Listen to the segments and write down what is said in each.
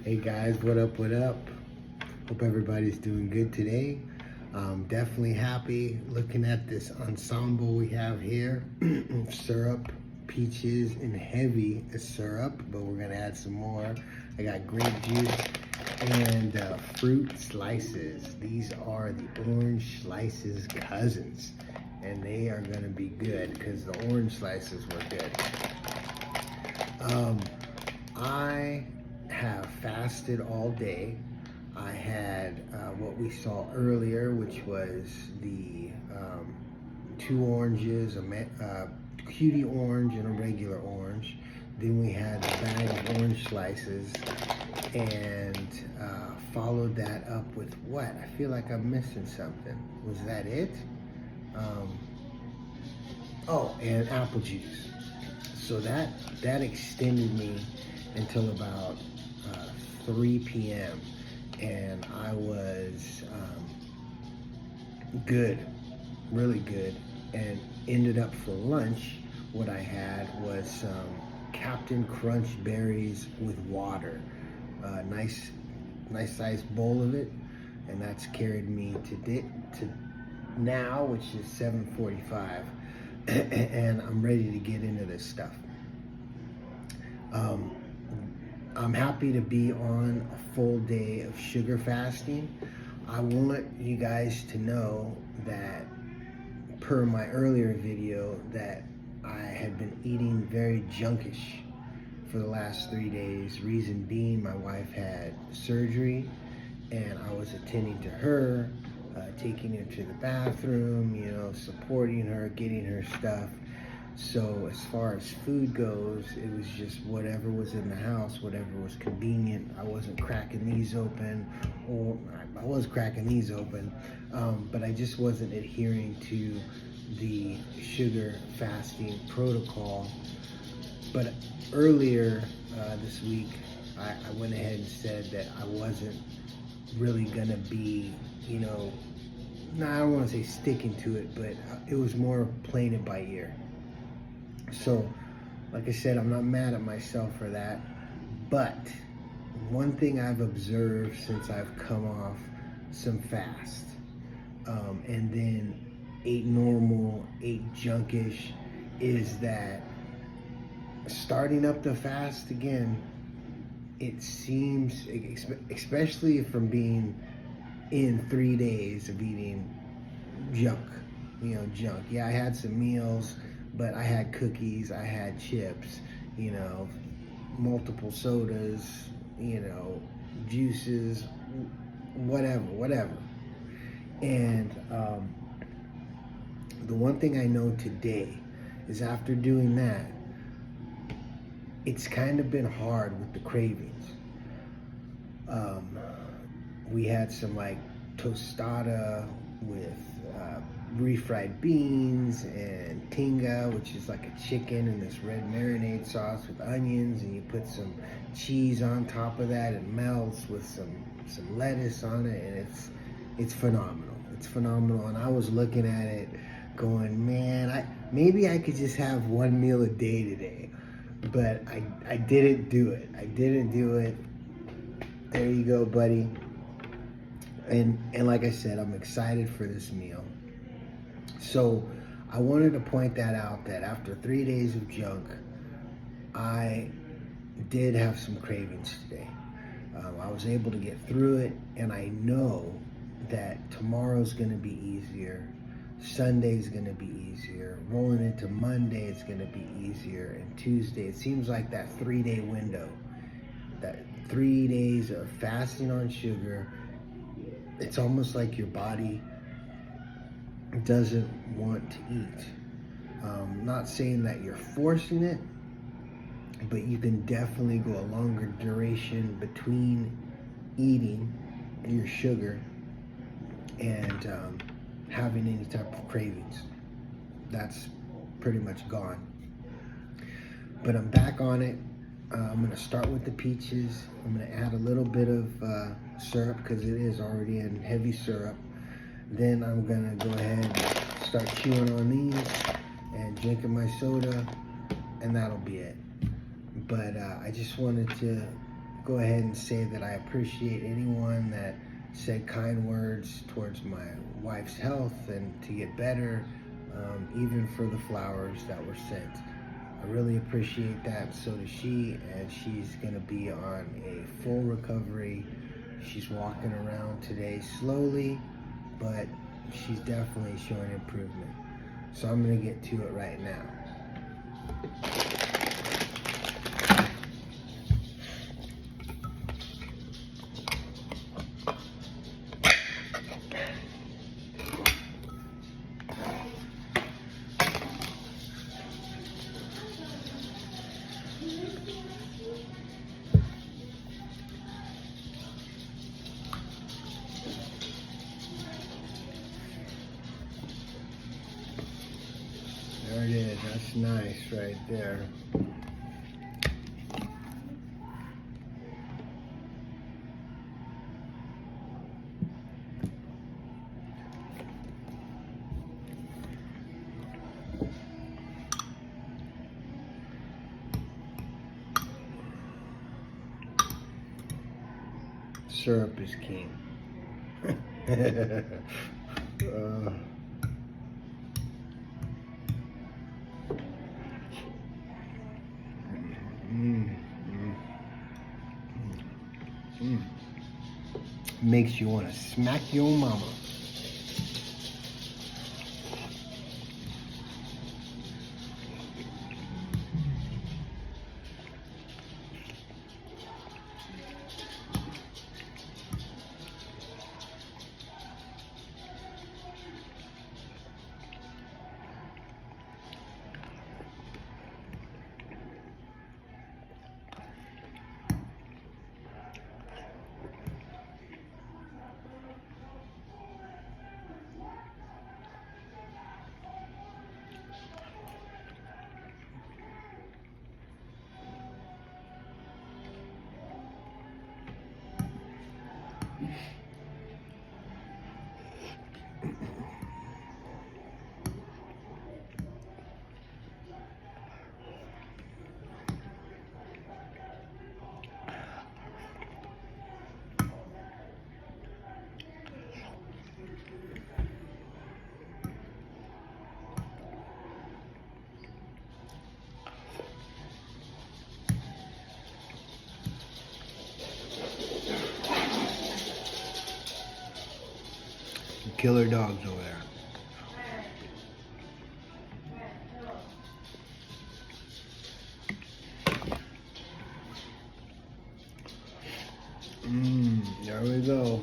Hey guys, what up, what up? Hope everybody's doing good today. Definitely happy looking at this ensemble we have here. Syrup, peaches, and heavy syrup, but we're gonna add some more. I got grape juice and fruit slices. These are the orange slices cousins, and they are gonna be good because the orange slices were good. I have fasted all day. I had what we saw earlier, which was the 2 oranges, a cutie orange and a regular orange. Then we had a bag of orange slices, and followed that up with what? I feel like I'm missing something. Was that it? Oh, and apple juice. So that extended me until about 3 p.m. and I was good, really good, and ended up for lunch. What I had was some Captain Crunch berries with water. Nice sized bowl of it, and that's carried me to now, which is 7:45, and I'm ready to get into this stuff. I'm happy to be on a full day of sugar fasting. I want you guys to know that, per my earlier video, that I had been eating very junkish for the last 3 days. Reason being, my wife had surgery and I was attending to her, taking her to the bathroom, supporting her, getting her stuff. So as far as food goes, it was just whatever was in the house, whatever was convenient. I wasn't cracking these open, or I was cracking these open, but I just wasn't adhering to the sugar fasting protocol. But earlier this week, I went ahead and said that I wasn't really gonna be, I don't want to say sticking to it, but it was more playing it by ear. So, like I said, I'm not mad at myself for that, but one thing I've observed since I've come off some fast, and then ate normal, ate junkish, is that starting up the fast again, it seems, especially from being in 3 days of eating junk. Yeah, I had some meals, but I had cookies, I had chips, multiple sodas, juices, whatever. And the one thing I know today is, after doing that, it's kind of been hard with the cravings. We had some tostada with refried beans and tinga, which is like a chicken in this red marinade sauce with onions, and you put some cheese on top of that. It melts with some lettuce on it, and it's phenomenal. It's phenomenal. And I was looking at it going, man, maybe I could just have one meal a day today, but I didn't do it. There you go, buddy. And like I said, I'm excited for this meal. So I wanted to point that out, that after 3 days of junk, I did have some cravings today. I was able to get through it, and I know that tomorrow's going to be easier. Sunday's going to be easier. Rolling into Monday, it's going to be easier. And Tuesday, it seems like that 3-day window, that 3 days of fasting on sugar, it's almost like your body doesn't want to eat. Not saying that you're forcing it, but you can definitely go a longer duration between eating your sugar and having any type of cravings. That's pretty much gone. But I'm back on it. I'm going to start with the peaches. I'm going to add a little bit of syrup because it is already in heavy syrup. Then I'm going to go ahead and start chewing on these and drinking my soda, and that'll be it. But I just wanted to go ahead and say that I appreciate anyone that said kind words towards my wife's health and to get better, even for the flowers that were sent. I really appreciate that. So does she, and she's gonna be on a full recovery. She's walking around today slowly, but she's definitely showing improvement. So I'm gonna get to it right now. There it is. That's nice right there. Syrup is king. Makes you want to smack your mama. Killer dogs over there. There we go.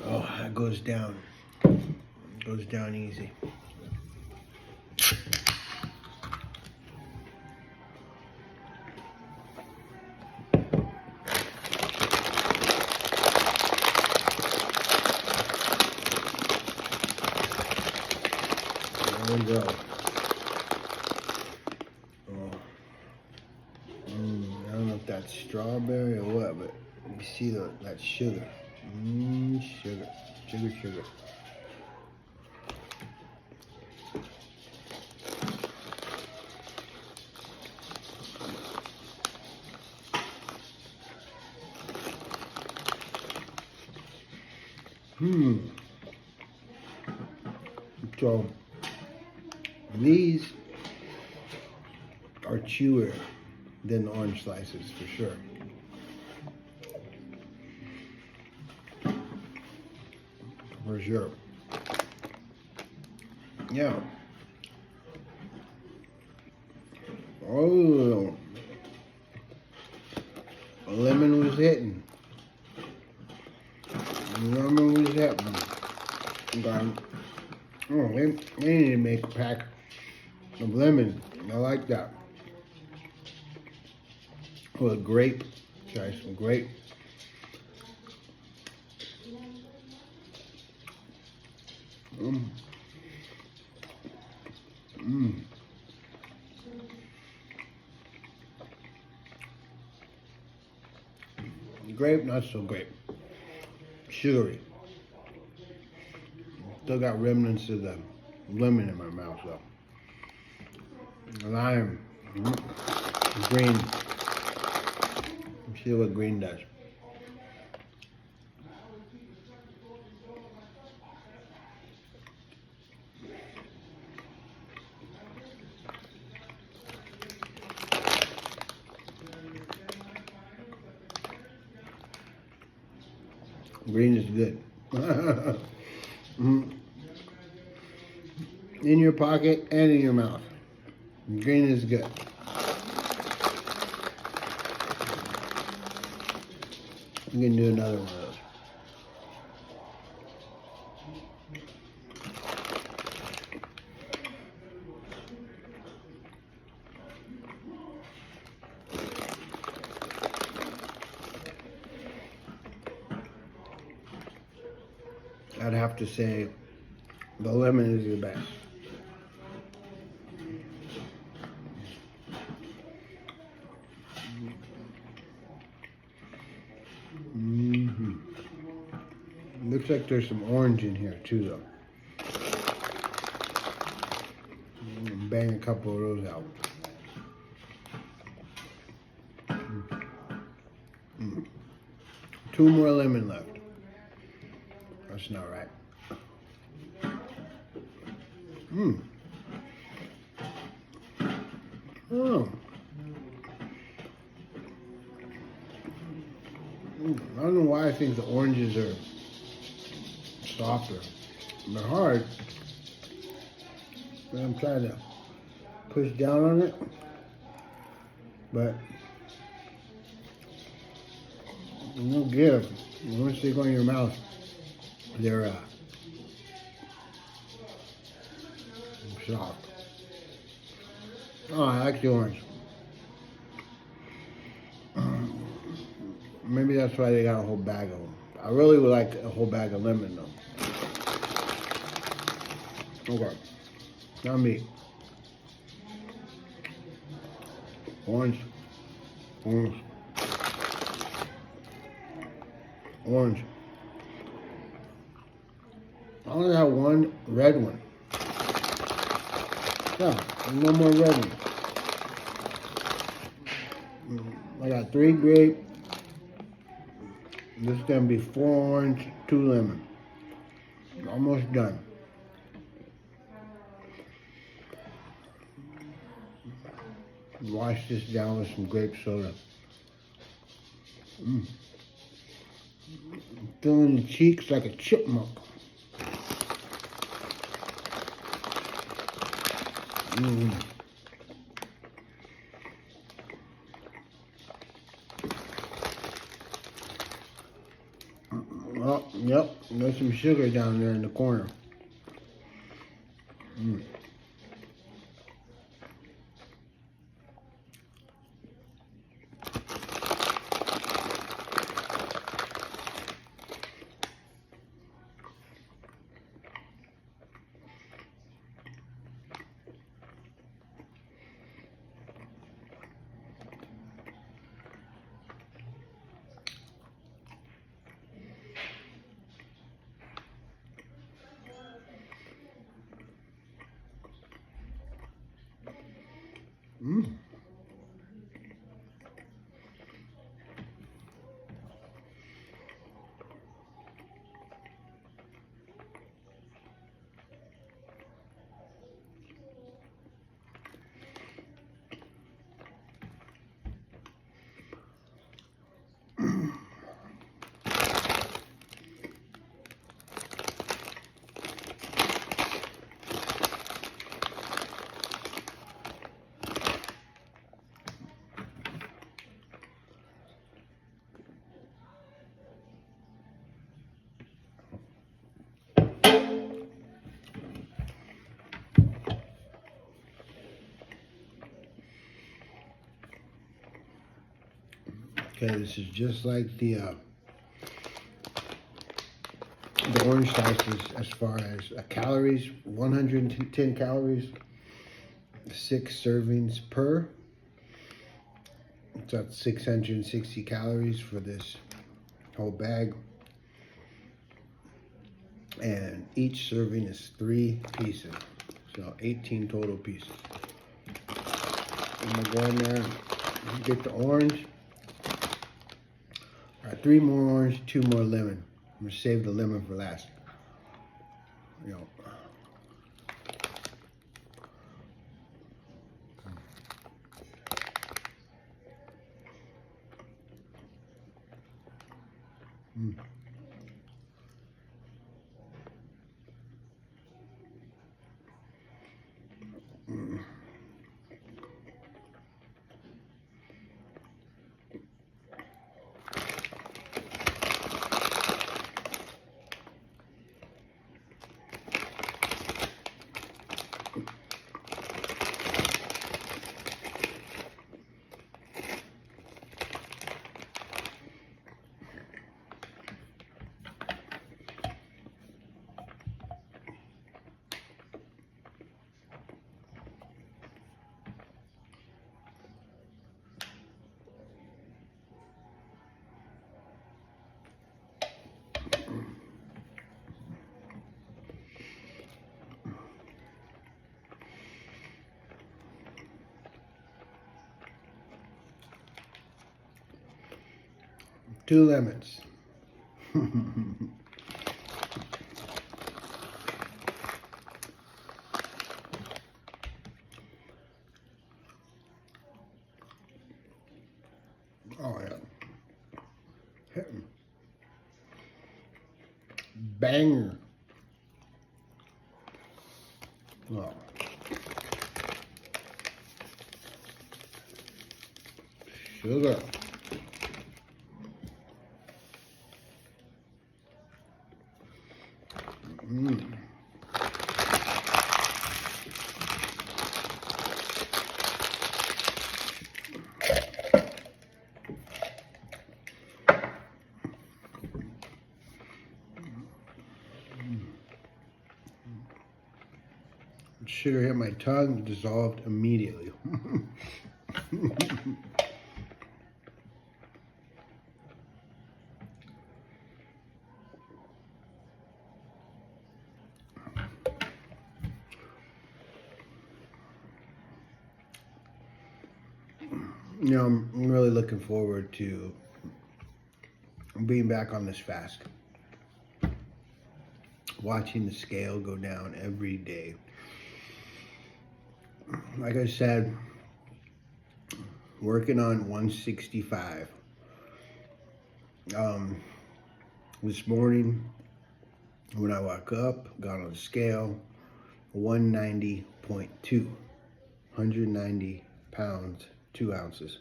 Oh, that goes down. Goes down easy. There we go. Oh. I don't know if that's strawberry or what, but you see that sugar. Sugar. Sugar, sugar. So these are chewier than the orange slices for sure. For sure. Yeah. Oh, lemon was hitting. Lemon was hitting. Okay. Oh, they need to make a pack of lemon. I like that. With a grape. Try some grape. Grape, not so grape. sugary. Still got remnants of the lemon in my mouth though. Lime, green. Let's see what green does. Green is good. In your pocket and in your mouth. Green is good. You can do another one of those. I'd have to say the lemon is the best. Looks like there's some orange in here too though. Bang a couple of those out. Two more lemon left. That's not right. Oh. I don't know why I think the oranges are softer. They're hard. But I'm trying to push down on it. But no give. Once they go in your mouth, they're soft. Oh, I like the orange. Maybe that's why they got a whole bag of them. I really would like a whole bag of lemon though. Okay, not me. Orange, orange, orange. I only have one red one. Yeah, no more red ones. I got 3 grape. This is gonna be 4 orange, 2 lemon. Almost done. Wash this down with some grape soda. Filling the cheeks like a chipmunk. Oh, yep, there's some sugar down there in the corner. Okay, this is just like the orange slices as far as calories, 110 calories, 6 servings per. It's at 660 calories for this whole bag. And each serving is 3 pieces. So 18 total pieces. I'm gonna go in there, get the orange. All right, 3 more orange, 2 more lemon. I'm gonna save the lemon for last. You know. Mm. 2 lemons. Oh yeah. Hitting. Banger. Oh. Sugar. Mm. Sugar hit my tongue, dissolved immediately. You know, I'm really looking forward to being back on this fast. Watching the scale go down every day. Like I said, working on 165. This morning, when I woke up, got on the scale, 190.2. 190 pounds, 2 ounces.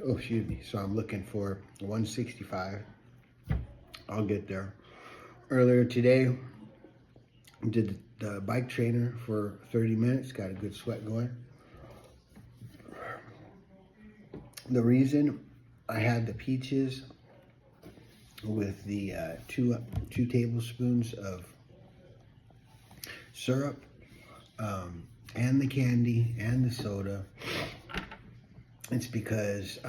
Oh, excuse me. So I'm looking for 165. I'll get there. Earlier today, did the bike trainer for 30 minutes. Got a good sweat going. The reason I had the peaches with the two tablespoons of syrup and the candy and the soda, it's because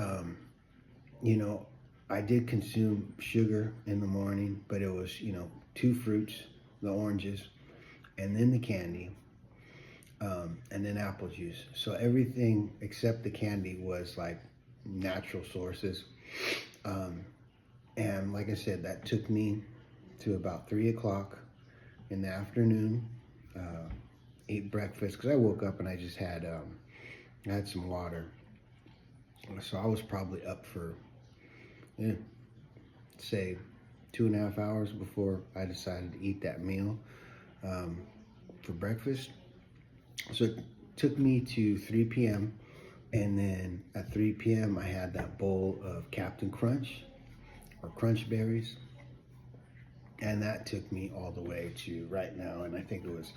you know, I did consume sugar in the morning, but it was, you know, 2 fruits, the oranges, and then the candy, and then apple juice. So everything except the candy was like natural sources. And like I said, that took me to about 3 o'clock in the afternoon. Ate breakfast because I woke up and I just had I had some water. So I was probably up for, say, 2.5 hours before I decided to eat that meal for breakfast. So it took me to 3 p.m. And then at 3 p.m. I had that bowl of Captain Crunch or Crunch Berries. And that took me all the way to right now. And I think it was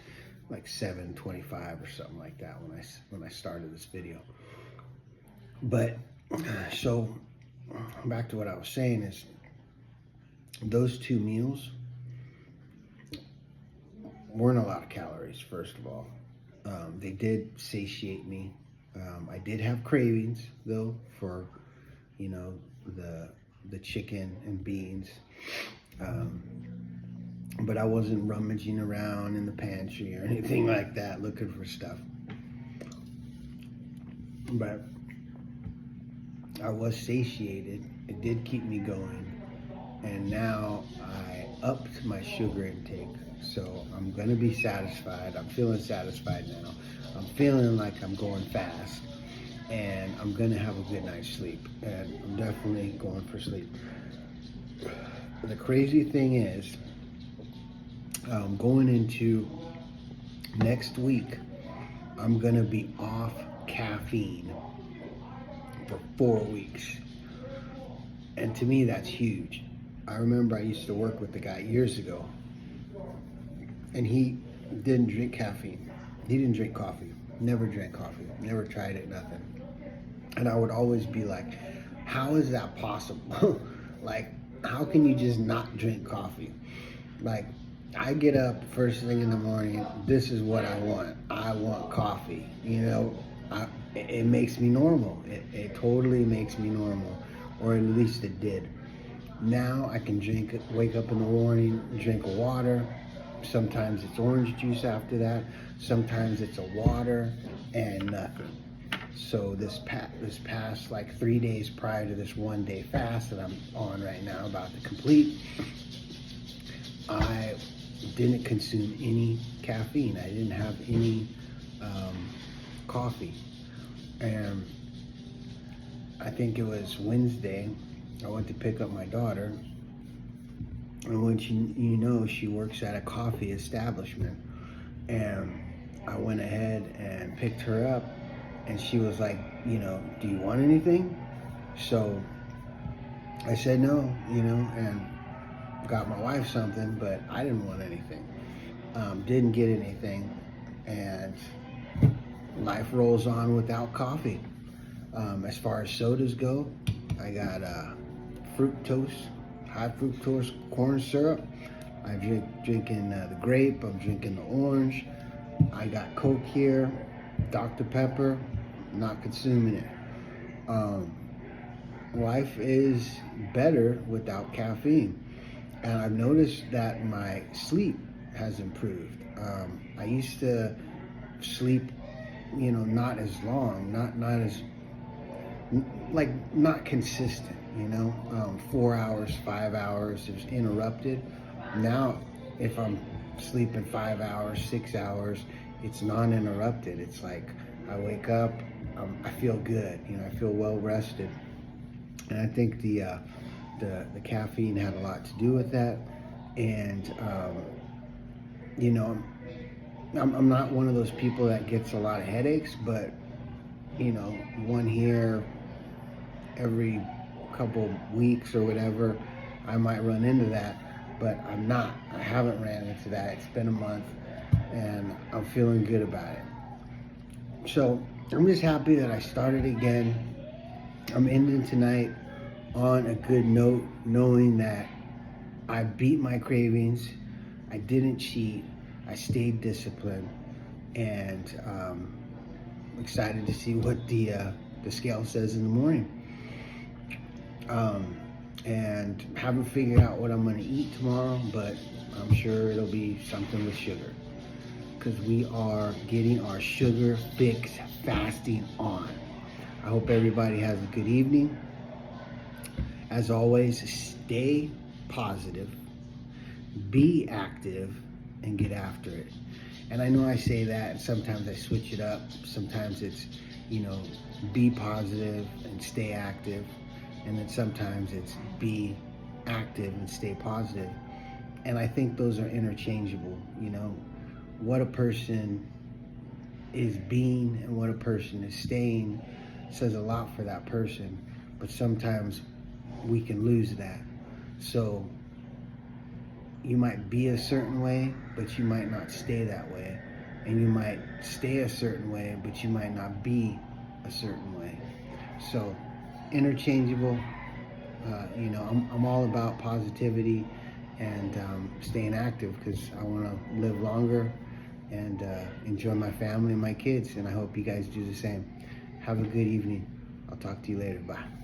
like 7:25 or something like that when I started this video. But so back to what I was saying is those 2 meals weren't a lot of calories, first of all. They did satiate me. I did have cravings though for, you know, the chicken and beans. but I wasn't rummaging around in the pantry or anything like that looking for stuff. But I was satiated. It did keep me going. And now I upped my sugar intake. So I'm going to be satisfied. I'm feeling satisfied now. I'm feeling like I'm going fast. And I'm going to have a good night's sleep. And I'm definitely going for sleep. The crazy thing is, going into next week, I'm going to be off caffeine for 4 weeks. And to me, that's huge. I remember I used to work with a guy years ago, and he didn't drink caffeine. He didn't drink coffee. Never drank coffee. Never tried it, nothing. And I would always be like, how is that possible? Like, how can you just not drink coffee? Like, I get up first thing in the morning, this is what I want. I want coffee. You know, it makes me normal. It totally makes me normal, or at least it did. Now I can wake up in the morning, drink a water. Sometimes it's orange juice after that. Sometimes it's a water and nothing. So this past like 3 days prior to this 1 day fast that I'm on right now, about to complete, I didn't consume any caffeine. I didn't have any coffee. And I think it was Wednesday, I went to pick up my daughter, and when she works at a coffee establishment, and I went ahead and picked her up, and she was like, do you want anything? So I said no, and got my wife something, but I didn't want anything. Didn't get anything, and life rolls on without coffee. As far as sodas go, I got high fructose corn syrup. I'm drinking the grape. I'm drinking the orange. I got Coke here, Dr. Pepper. Not consuming it. Life is better without caffeine, and I've noticed that my sleep has improved. I used to sleep, not as long, not as not consistent. 4 hours, 5 hours, it was interrupted. Now, if I'm sleeping 5 hours, 6 hours, it's non-interrupted. It's like I wake up, I feel good. I feel well rested, and I think the caffeine had a lot to do with that. And I'm not one of those people that gets a lot of headaches, but one here every couple weeks or whatever, I might run into that, but I haven't ran into that. It's been a month, and I'm feeling good about it. So I'm just happy that I started again. I'm ending tonight on a good note, knowing that I beat my cravings, I didn't cheat, I stayed disciplined, and excited to see what the scale says in the morning. And haven't figured out what I'm going to eat tomorrow, but I'm sure it'll be something with sugar, because we are getting our sugar fix fasting on. I hope everybody has a good evening. As always, stay positive, be active, and get after it. And I know I say that, and sometimes I switch it up. Sometimes it's, be positive and stay active. And then sometimes it's be active and stay positive. And I think those are interchangeable. What a person is being and what a person is staying says a lot for that person. But sometimes we can lose that. So you might be a certain way, but you might not stay that way. And you might stay a certain way, but you might not be a certain way. So interchangeable. I'm all about positivity and staying active, because I want to live longer and enjoy my family and my kids. And I hope you guys do the same. Have a good evening. I'll talk to you later. Bye.